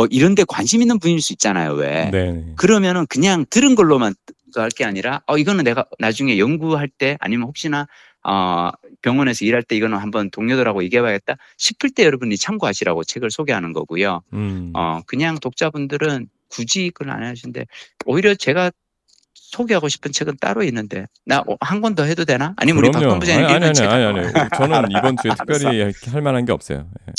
이런 데 관심 있는 분일 수 있잖아요. 왜? 네. 그러면은 그냥 들은 걸로만 할 게 아니라 이거는 내가 나중에 연구할 때 아니면 혹시나 병원에서 일할 때 이거는 한번 동료들하고 얘기해봐야겠다 싶을 때 여러분이 참고하시라고 책을 소개하는 거고요. 그냥 독자분들은 굳이 그걸 안 하시는데 오히려 제가 소개하고 싶은 책은 따로 있는데 나 한 권 더 해도 되나? 아니면 우리 그럼요. 박동 부장님 읽은 책 아니. 저는 이번 주에 알았어. 특별히 할 만한 게 없어요. 예.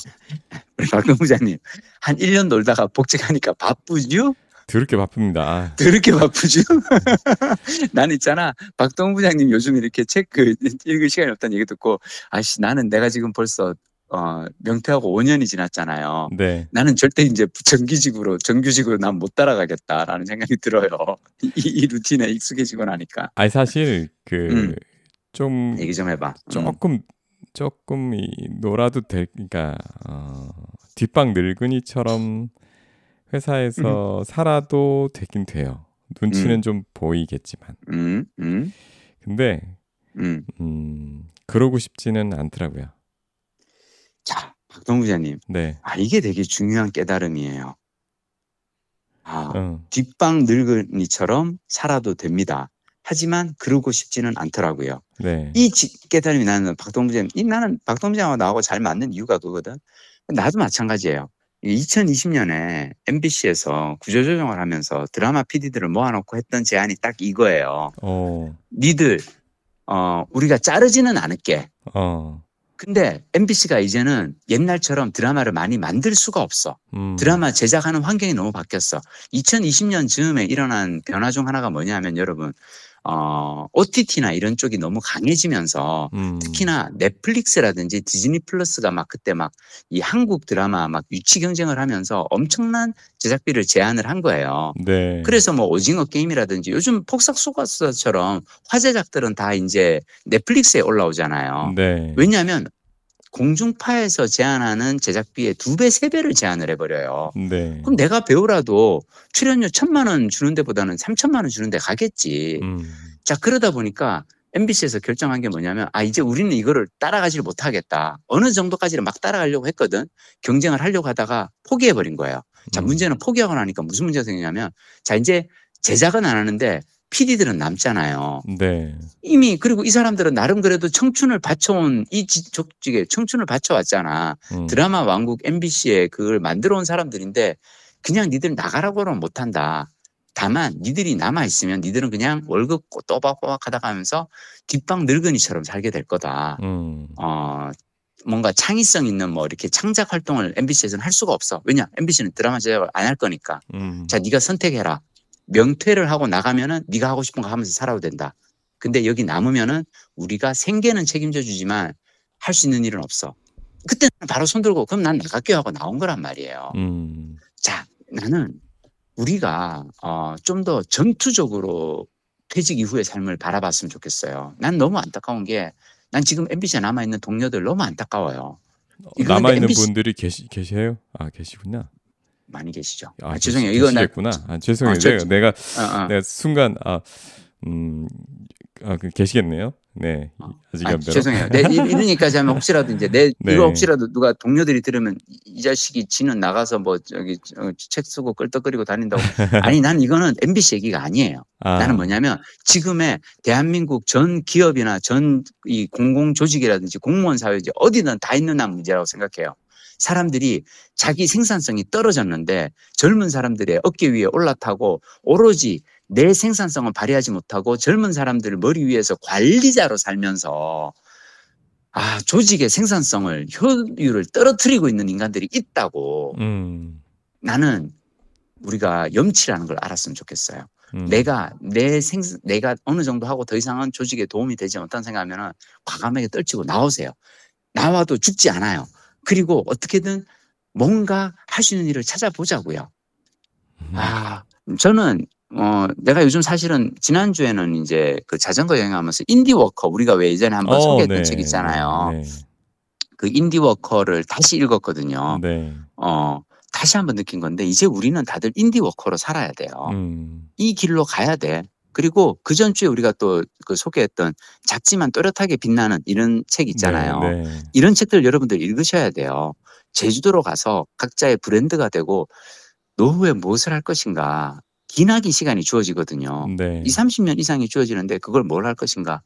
우리 박동 부장님 한 1년 놀다가 복직하니까 바쁘죠? 더럽게 바쁩니다. 더럽게 바쁘죠? 난 있잖아. 박동 부장님 요즘 이렇게 책 읽을 시간이 없다는 얘기 듣고 아씨 나는 내가 지금 벌써 명퇴하고 5년이 지났잖아요. 네. 나는 절대 이제 정규직으로 난 못 따라가겠다라는 생각이 들어요. 이 루틴에 익숙해지고 나니까. 아니 사실 좀 얘기 좀 해봐. 조금 놀아도 그러니까 뒷방 늙은이처럼 회사에서 살아도 되긴 돼요. 눈치는 좀 보이겠지만. 근데 그러고 싶지는 않더라고요. 자, 박동 부장님. 네. 이게 되게 중요한 깨달음이에요. 뒷방 늙은이처럼 살아도 됩니다. 하지만 그러고 싶지는 않더라고요. 네. 이 깨달음이 나는 박동 부장님, 나는 박동 부장하고 나하고 잘 맞는 이유가 그거든. 나도 마찬가지예요. 2020년에 MBC에서 구조조정을 하면서 드라마 PD들을 모아놓고 했던 제안이 딱 이거예요. 니들 우리가 자르지는 않을게. 근데 MBC가 이제는 옛날처럼 드라마를 많이 만들 수가 없어. 드라마 제작하는 환경이 너무 바뀌었어. 2020년 즈음에 일어난 변화 중 하나가 뭐냐면 여러분 OTT나 이런 쪽이 너무 강해지면서 특히나 넷플릭스라든지 디즈니 플러스가 막 그때 막 이 한국 드라마 막 유치 경쟁을 하면서 엄청난 제작비를 제안을 한 거예요. 네. 그래서 뭐 오징어 게임이라든지 요즘 폭삭 속았어처럼 화제작들은 다 이제 넷플릭스에 올라오잖아요. 네. 왜냐하면 공중파에서 제안하는 제작비의 2배, 3배를 제안을 해버려요. 네. 그럼 내가 배우라도 출연료 1,000만 원 주는 데보다는 3,000만 원 주는 데 가겠지. 자, 그러다 보니까 MBC에서 결정한 게 뭐냐면 이제 우리는 이거를 따라가지를 못하겠다. 어느 정도까지는 막 따라가려고 했거든. 경쟁을 하려고 하다가 포기해버린 거예요. 자, 문제는 포기하고 나니까 무슨 문제가 생기냐면 자, 이제 제작은 안 하는데 PD들은 남잖아요. 네. 이미 그리고 이 사람들은 나름 그래도 청춘을 바쳐온 이 조직에 청춘을 바쳐왔잖아. 드라마 왕국 MBC에 그걸 만들어온 사람들인데 그냥 니들 나가라고는 못한다. 다만 니들이 남아있으면 니들은 그냥 월급 또박또박 하다가 하면서 뒷방 늙은이처럼 살게 될 거다. 뭔가 창의성 있는 뭐 이렇게 창작 활동을 MBC에서는 할 수가 없어. 왜냐? MBC는 드라마 제작을 안 할 거니까. 자, 네가 선택해라. 명퇴를 하고 나가면은 네가 하고 싶은 거 하면서 살아도 된다. 근데 여기 남으면은 우리가 생계는 책임져 주지만 할 수 있는 일은 없어. 그때는 바로 손들고 그럼 난 나갈게요 하고 나온 거란 말이에요. 자, 나는 우리가 좀 더 전투적으로 퇴직 이후의 삶을 바라봤으면 좋겠어요. 난 너무 안타까운 게 난 지금 MBC에 남아있는 동료들 너무 안타까워요. 남아있는 분들이 계세요? 계시구나. 많이 계시죠. 죄송해요. 계시겠구나. 죄송해요. 내가 순간 계시겠네요. 네. 죄송해요. 이러니까 하면 혹시라도 이제 이거 혹시라도 누가 동료들이 들으면 이 자식이 지는 나가서 뭐 책 쓰고 끌떡거리고 다닌다고. 아니 난 이거는 MBC 얘기가 아니에요. 나는 뭐냐면 지금의 대한민국 전 기업이나 전 이 공공 조직이라든지 공무원 사회지 어디든 다 있는 한 문제라고 생각해요. 사람들이 자기 생산성이 떨어졌는데 젊은 사람들의 어깨 위에 올라타고 오로지 내 생산성을 발휘하지 못하고 젊은 사람들 머리 위에서 관리자로 살면서 조직의 생산성을 효율을 떨어뜨리고 있는 인간들이 있다고. 나는 우리가 염치라는 걸 알았으면 좋겠어요. 내가 어느 정도 하고 더 이상은 조직에 도움이 되지 못한 생각하면은 과감하게 떨치고 나오세요. 나와도 죽지 않아요. 그리고 어떻게든 뭔가 할 수 있는 일을 찾아보자고요. 저는 내가 요즘 사실은 지난주에는 이제 그 자전거 여행하면서 인디워커 우리가 왜 예전에 한번 소개했던 책 있잖아요. 그 인디워커를 다시 읽었거든요. 다시 한번 느낀 건데 이제 우리는 다들 인디워커로 살아야 돼요. 이 길로 가야 돼. 그리고 그 전주에 우리가 또 그 소개했던 작지만 또렷하게 빛나는 이런 책 있잖아요. 이런 책들 여러분들 읽으셔야 돼요. 제주도로 가서 각자의 브랜드가 되고 노후에 무엇을 할 것인가. 기나긴 시간이 주어지거든요. 20-30년 이상이 주어지는데 그걸 뭘 할 것인가.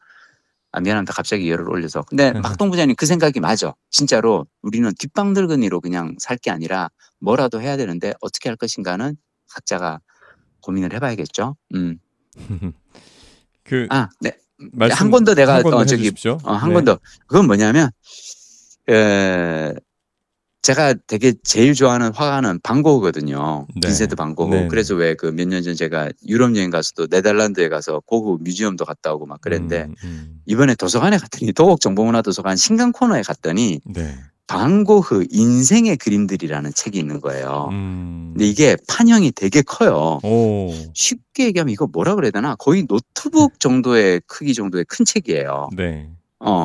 미안합니다. 갑자기 열을 올려서. 근데 박동 부장님 그 생각이 맞아. 진짜로 우리는 뒷방 늙은이로 그냥 살 게 아니라 뭐라도 해야 되는데 어떻게 할 것인가는 각자가 고민을 해봐야겠죠. 그 네. 한 권 더 내가 한 권 더. 그건 뭐냐면 제가 되게 제일 좋아하는 화가는 반 고흐거든요. 빈센트 반 고흐. 그래서 왜 그 몇 년 전 제가 유럽 여행 가서도 네덜란드에 가서 고흐 뮤지엄도 갔다 오고 막 그랬는데 이번에 도서관에 갔더니 도곡정보문화도서관 신간 코너에 갔더니 반 고흐 인생의 그림들이라는 책이 있는 거예요. 근데 이게 판형이 되게 커요. 쉽게 얘기하면 이거 뭐라 그래야 되나? 거의 노트북 정도의 크기 정도의 큰 책이에요.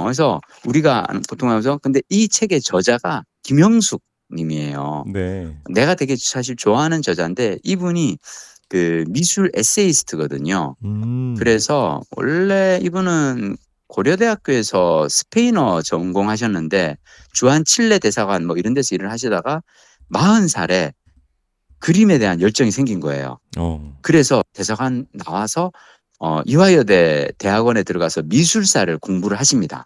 그래서 우리가 보통 하면서 근데 이 책의 저자가 김영숙 님이에요. 내가 되게 사실 좋아하는 저자인데 이분이 그 미술 에세이스트거든요. 그래서 원래 이분은 고려대학교에서 스페인어 전공하셨는데 주한 칠레 대사관 뭐 이런 데서 일을 하시다가 40살에 그림에 대한 열정이 생긴 거예요. 그래서 대사관 나와서 이화여대 대학원에 들어가서 미술사를 공부를 하십니다.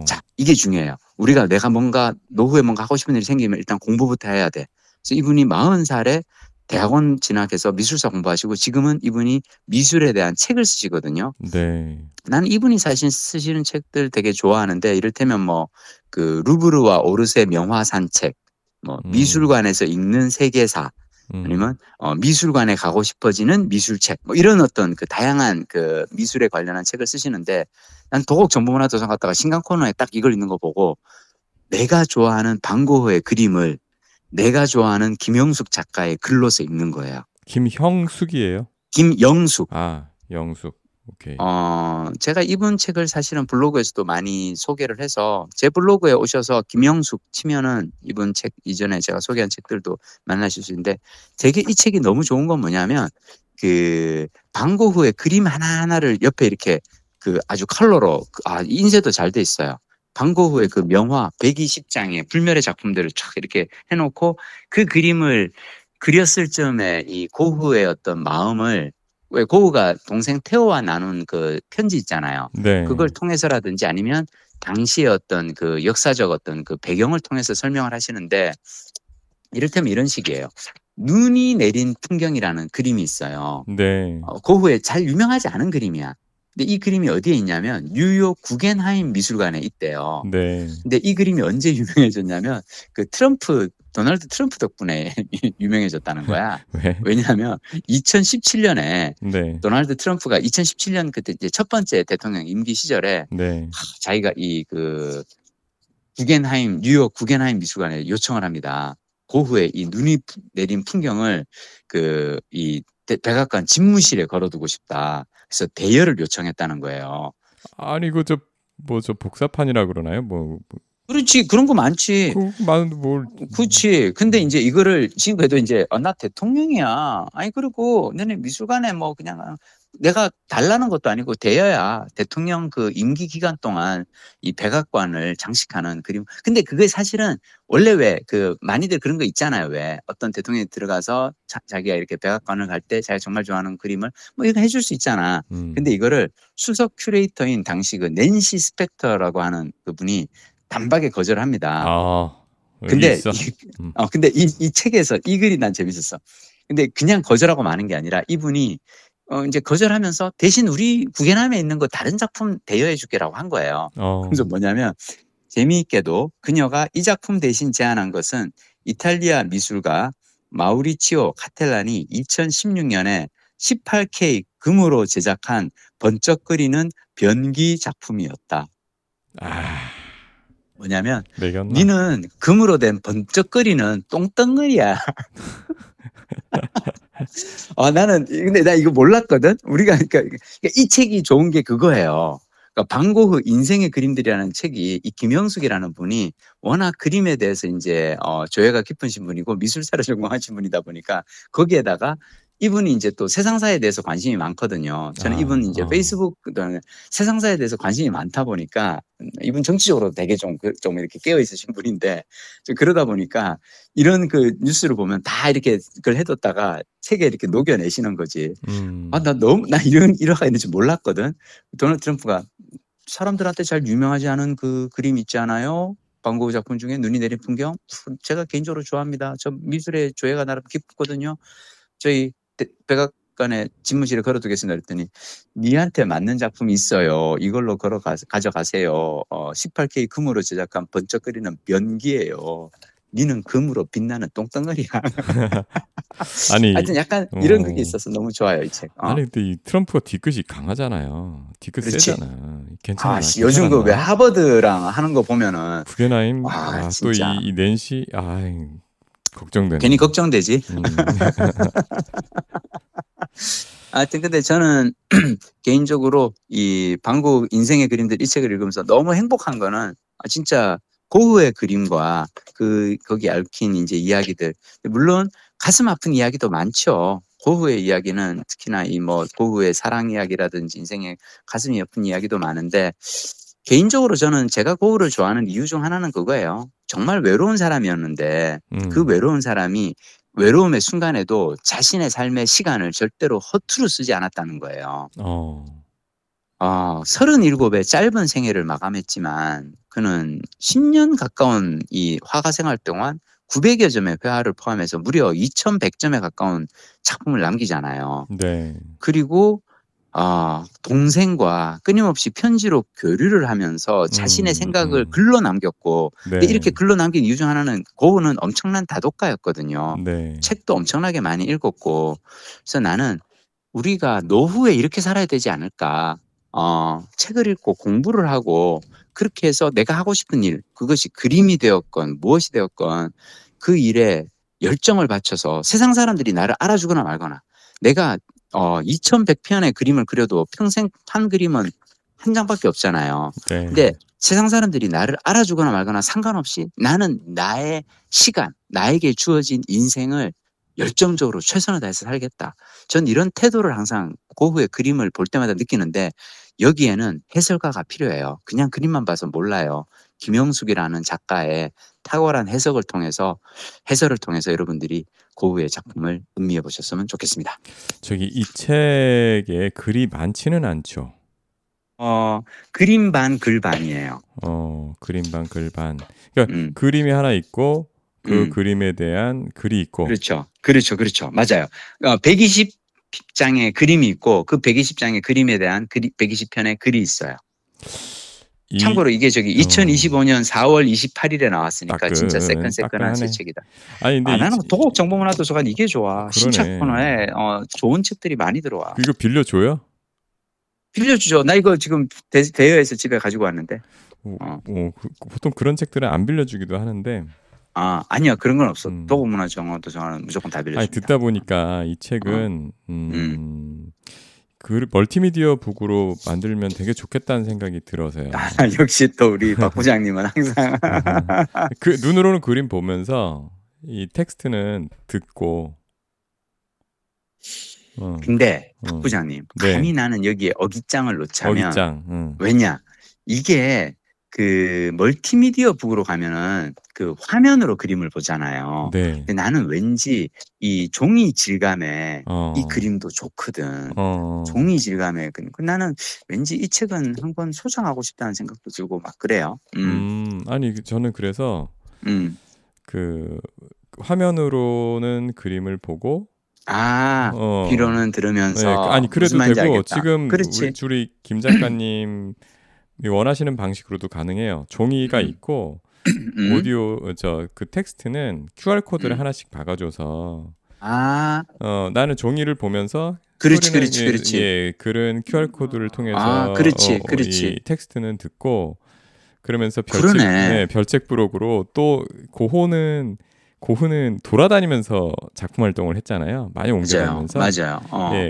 자, 이게 중요해요. 내가 뭔가 노후에 뭔가 하고 싶은 일이 생기면 일단 공부부터 해야 돼. 그래서 이분이 40살에 대학원 진학해서 미술사 공부하시고 지금은 이분이 미술에 대한 책을 쓰시거든요. 나는 이분이 사실 쓰시는 책들 되게 좋아하는데 이를테면 뭐 그 루브르와 오르세 명화 산책, 뭐 미술관에서 읽는 세계사, 아니면 미술관에 가고 싶어지는 미술책, 뭐 이런 어떤 그 다양한 그 미술에 관련한 책을 쓰시는데 난 도곡정보문화도서관 갔다가 신간 코너에 딱 이걸 있는 거 보고 내가 좋아하는 반 고흐의 그림을 내가 좋아하는 김영숙 작가의 글로서 읽는 거예요. 김형숙이에요? 김영숙. 영숙. 오케이. 제가 이분 책을 사실은 블로그에서도 많이 소개를 해서 제 블로그에 오셔서 김영숙 치면은 이분 책 이전에 제가 소개한 책들도 만나실 수 있는데 되게 이 책이 너무 좋은 건 뭐냐면 그 반 고흐의 그림 하나하나를 옆에 이렇게 그 아주 컬러로 인쇄도 잘 돼 있어요. 반 고흐의 그 명화 120장의 불멸의 작품들을 쫙 이렇게 해놓고 그 그림을 그렸을 즈음에 이 고흐의 어떤 마음을 왜 고흐가 동생 테오와 나눈 그 편지 있잖아요. 그걸 통해서라든지 아니면 당시의 어떤 그 역사적 어떤 그 배경을 통해서 설명을 하시는데 이를테면 이런 식이에요. 눈이 내린 풍경이라는 그림이 있어요. 고흐의 잘 유명하지 않은 그림이야. 근데 이 그림이 어디에 있냐면 뉴욕 구겐하임 미술관에 있대요. 근데 이 그림이 언제 유명해졌냐면 그 도널드 트럼프 덕분에 유명해졌다는 거야. 왜냐하면 2017년에 도널드 트럼프가 2017년 그때 이제 첫 번째 대통령 임기 시절에 자기가 이 그 뉴욕 구겐하임 미술관에 요청을 합니다. 고흐의 이 눈이 내린 풍경을 그 이 백악관 집무실에 걸어두고 싶다. 그래서 대여를 요청했다는 거예요. 아니 저 복사판이라 그러나요? 그렇지. 그런 거 많지. 그렇지. 근데 이제 이거를 지금 그래도 이제 나 대통령이야. 아니 그리고 너네 미술관에 뭐 그냥 내가 달라는 것도 아니고 대여야. 대통령 그 임기 기간 동안 이 백악관을 장식하는 그림. 근데 그게 사실은 원래 왜 그 많이들 그런 거 있잖아요. 왜 어떤 대통령이 들어가서 자기가 이렇게 백악관을 갈 때 자기가 정말 좋아하는 그림을 뭐 이거 해줄 수 있잖아. 근데 이거를 수석 큐레이터인 당시 그 낸시 스펙터라고 하는 그분이 단박에 거절합니다. 근데 이 책에서 이 글이 난 재밌었어. 근데 그냥 거절하고 마는 게 아니라 이분이 이제 거절하면서 대신 우리 구겐하임에 있는 거 다른 작품 대여해 줄게라고 한 거예요. 그래서 뭐냐면 재미있게도 그녀가 이 작품 대신 제안한 것은 이탈리아 미술가 마우리치오 카텔란이 2016년에 18K 금으로 제작한 번쩍거리는 변기 작품이었다. 뭐냐면 니는 금으로 된 번쩍거리는 똥덩어리야. 나는 근데 나 이거 몰랐거든. 우리가 그러니까 이 책이 좋은 게 그거예요. 그러니까 반 고흐 인생의 그림들이라는 책이 이 김영숙이라는 분이 워낙 그림에 대해서 이제 조예가 깊으신 분이고 미술사를 전공하신 분이다 보니까 거기에다가 이분이 이제 또 세상사에 대해서 관심이 많거든요. 저는 이분 이제 페이스북 세상사에 대해서 관심이 많다 보니까 이분 정치적으로 되게 좀 이렇게 깨어 있으신 분인데 그러다 보니까 이런 그 뉴스를 보면 다 이렇게 그걸 해뒀다가 책에 이렇게 녹여내시는 거지. 나 이런 일화가 있는지 몰랐거든. 도널드 트럼프가 사람들한테 잘 유명하지 않은 그 그림 있지 않아요? 반 고흐 작품 중에 눈이 내린 풍경? 제가 개인적으로 좋아합니다. 저 미술의 조예가 나름 깊거든요. 저희 미술관에 집무실에 걸어두겠습니다. 그랬더니 니한테 맞는 작품이 있어요. 이걸로 가져가세요. 18K 금으로 제작한 번쩍거리는 변기예요. 니는 금으로 빛나는 똥덩어리야. 아니, 하여튼 약간 이런 그게 있어서 너무 좋아요, 이 책. 아니 근데 이 트럼프가 뒤끝이 강하잖아요. 뒤끝 그렇지. 세잖아. 괜찮아. 요즘 그 왜 하버드랑 하는 거 보면은 구겐하임 또 진짜. 이 낸시 걱정되네. 괜히 걱정되지. 하여튼 근데 저는 개인적으로 이 방구 인생의 그림들 이 책을 읽으면서 너무 행복한 거는 진짜 고흐의 그림과 거기 얽힌 이제 이야기들. 물론 가슴 아픈 이야기도 많죠. 고흐의 이야기는 특히나 이 뭐 고흐의 사랑 이야기라든지 인생의 가슴이 아픈 이야기도 많은데 개인적으로 저는 제가 고흐를 좋아하는 이유 중 하나는 그거예요. 정말 외로운 사람이었는데 그 외로운 사람이 외로움의 순간에도 자신의 삶의 시간을 절대로 허투루 쓰지 않았다는 거예요. 37의 짧은 생애를 마감했지만 그는 10년 가까운 이 화가 생활 동안 900여 점의 회화를 포함해서 무려 2100점에 가까운 작품을 남기잖아요. 네. 그리고 동생과 끊임없이 편지로 교류를 하면서 자신의 생각을 글로 남겼고 근데 이렇게 글로 남긴 이유 중 하나는 고흐는 엄청난 다독가였거든요. 책도 엄청나게 많이 읽었고 그래서 나는 우리가 노후에 이렇게 살아야 되지 않을까. 책을 읽고 공부를 하고 그렇게 해서 내가 하고 싶은 일 그것이 그림이 되었건 무엇이 되었건 그 일에 열정을 바쳐서 세상 사람들이 나를 알아주거나 말거나 내가 2100편의 그림을 그려도 평생 판 그림은 한 장밖에 없잖아요. 근데 세상 사람들이 나를 알아주거나 말거나 상관없이 나는 나의 시간, 나에게 주어진 인생을 열정적으로 최선을 다해서 살겠다. 전 이런 태도를 항상 고흐의 그림을 볼 때마다 느끼는데 여기에는 해설가가 필요해요. 그냥 그림만 봐서 몰라요. 김영숙이라는 작가의 탁월한 해설을 통해서 여러분들이 고흐의 작품을 음미해 보셨으면 좋겠습니다. 이 책에 글이 많지는 않죠. 그림 반, 글 반이에요. 그림 반, 글 반. 그러니까 그림이 하나 있고 그 그림에 대한 글이 있고. 그렇죠. 맞아요. 120장의 그림이 있고 그 120장의 그림에 대한 120편의 글이 있어요. 참고로 이게 2025년 4월 28일에 나왔으니까 진짜 새끈새끈한 새 책이다. 근데 나는 도곡 정보문화도서관 이게 좋아. 신작 코너에 좋은 책들이 많이 들어와. 이거 빌려줘요? 빌려주죠. 나 이거 지금 대여해서 집에 가지고 왔는데. 보통 그런 책들은 안 빌려주기도 하는데. 아니야. 그런 건 없어. 도곡문화도서관은 무조건 다 빌려줍니다. 듣다 보니까 이 책은 그 멀티미디어 북으로 만들면 되게 좋겠다는 생각이 들어서요. 역시 또 우리 박 부장님은 항상 그 눈으로는 그림 보면서 이 텍스트는 듣고. 근데 박 부장님 감히 나는 여기에 어깃장을 놓자면 왜냐 이게 그 멀티미디어 북으로 가면은 그 화면으로 그림을 보잖아요. 근데 나는 왠지 이 종이 질감에 이 그림도 좋거든. 종이 질감에 나는 왠지 이 책은 한권 소장하고 싶다는 생각도 들고 막 그래요. 아니 저는 그래서 그 화면으로는 그림을 보고 귀로는 들으면서 그래도 되고 알겠다. 지금 우리 김 작가님 원하시는 방식으로도 가능해요. 종이가 있고 오디오 그 텍스트는 QR 코드를 하나씩 박아줘서 나는 종이를 보면서 그렇지. 글은 QR 코드를 통해서 이 텍스트는 듣고 그러면서 별책 부록으로 또 고흐는 돌아다니면서 작품 활동을 했잖아요. 많이 옮겨다니면서. 맞아요.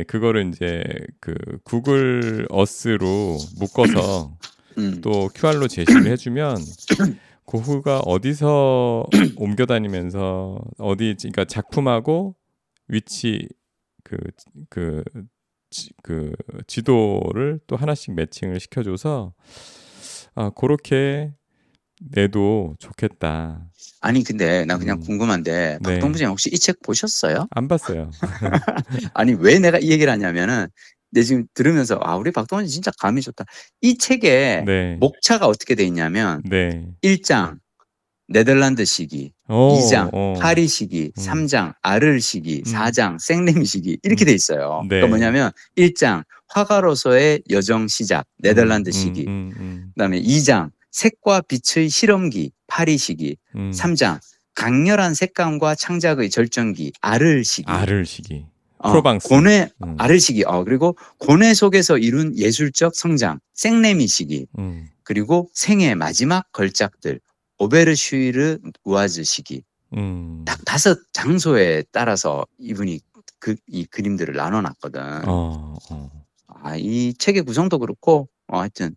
그거를 이제 그 구글 어스로 묶어서 또 QR로 제시를 해주면 고흐가 어디서 옮겨다니면서 그러니까 작품하고 위치 그 지도를 또 하나씩 매칭을 시켜줘서 그렇게 내도 좋겠다. 아니 근데 나 그냥 궁금한데 박동부장 혹시 이 책 보셨어요? 안 봤어요. 아니 왜 내가 이 얘기를 하냐면은 내 지금 들으면서 우리 박동부장 진짜 감이 좋다. 이 책에 목차가 어떻게 돼 있냐면 1장 네덜란드 시기 2장 파리시기, 3장 아를시기, 4장 생냄시기 이렇게 돼 있어요. 네. 그러니까 뭐냐면 1장 화가로서의 여정 시작 네덜란드 시기, 그다음에 2장 색과 빛의 실험기 파리시기, 3장 강렬한 색감과 창작의 절정기 아를시기. 프로방스. 고뇌 아를시기. 그리고 고뇌 속에서 이룬 예술적 성장 생레미 시기. 그리고 생의 마지막 걸작들 오베르슈이르 우아즈 시기. 딱 5 장소에 따라서 이분이 이 그림들을 나눠놨거든. 이 책의 구성도 그렇고 하여튼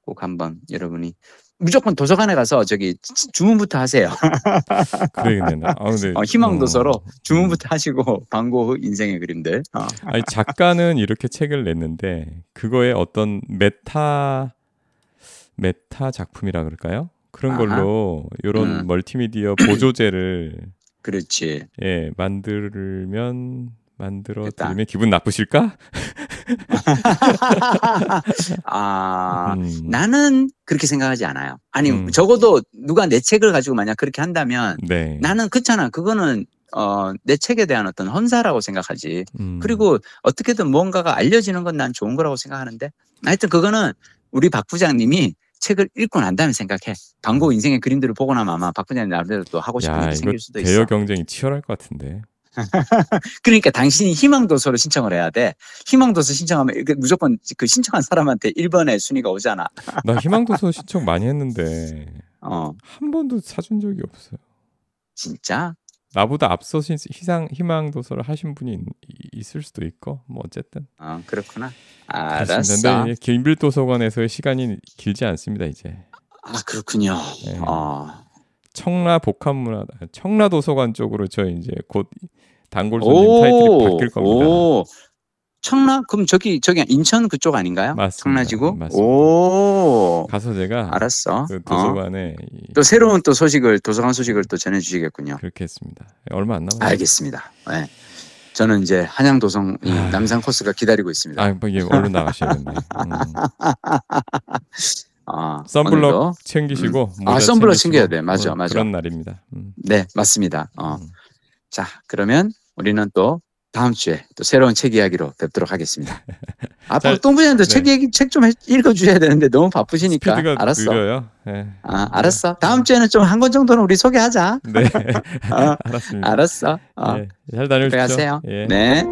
꼭 한번 여러분이 무조건 도서관에 가서 저기 주문부터 하세요. 그러겠네. 근데 희망도서로 주문부터 하시고 반고 인생의 그림들. 아니 작가는 이렇게 책을 냈는데 그거에 어떤 메타 작품이라 그럴까요? 그런 걸로 이런 멀티미디어 보조제를 그렇지. 예, 만들어 드리면 기분 나쁘실까? 나는 그렇게 생각하지 않아요. 아니 적어도 누가 내 책을 가지고 만약 그렇게 한다면 나는 그렇잖아. 그거는 내 책에 대한 어떤 헌사라고 생각하지. 그리고 어떻게든 무언가가 알려지는 건 난 좋은 거라고 생각하는데 하여튼 그거는 우리 박 부장님이 책을 읽고 난 다음에 생각해. 반고 인생의 그림들을 보고 나면 아마 박 부장님 나름대로 또 하고 싶은 일이 생길 수도 있어. 대여 경쟁이 치열할 것 같은데. 그러니까 당신이 희망도서를 신청을 해야 돼. 희망도서 신청하면 무조건 그 신청한 사람한테 1번에 순위가 오잖아. 나 희망도서 신청 많이 했는데 한 번도 사준 적이 없어요. 진짜? 나보다 앞서 희망도서를 하신 분이 있을 수도 있고 뭐 어쨌든. 그렇구나. 알았어. 근데 김빌도서관에서의 시간이 길지 않습니다 이제. 그렇군요. 네. 청라도서관 쪽으로 저 이제 곧 단골손님 타이틀이 바뀔 겁니다. 그럼 저기 인천 그쪽 아닌가요? 맞습니다. 청라지구? 맞습니다. 가서 제가 알았어. 그 도서관에 또 새로운 또 도서관 소식을 또 전해주시겠군요. 그렇게 했습니다. 얼마 안 남았어요. 알겠습니다. 네. 저는 이제 한양도성 남산 코스가 기다리고 있습니다. 이게 얼른 나가셔야겠네. 선블럭 챙기시고 선블럭 챙겨야 돼. 맞아. 그런 날입니다. 네, 맞습니다. 자, 그러면 우리는 또 다음 주에 또 새로운 책 이야기로 뵙도록 하겠습니다. 똥 부장님도 책 좀 읽어주셔야 되는데 너무 바쁘시니까. 스피드가 알았어. 느려요. 네. 알았어. 다음 주에는 좀 한 권 정도는 우리 소개하자. 네, 알았습니다. 알았어. 잘 다녀오십시오. 들어가세요. 예. 네.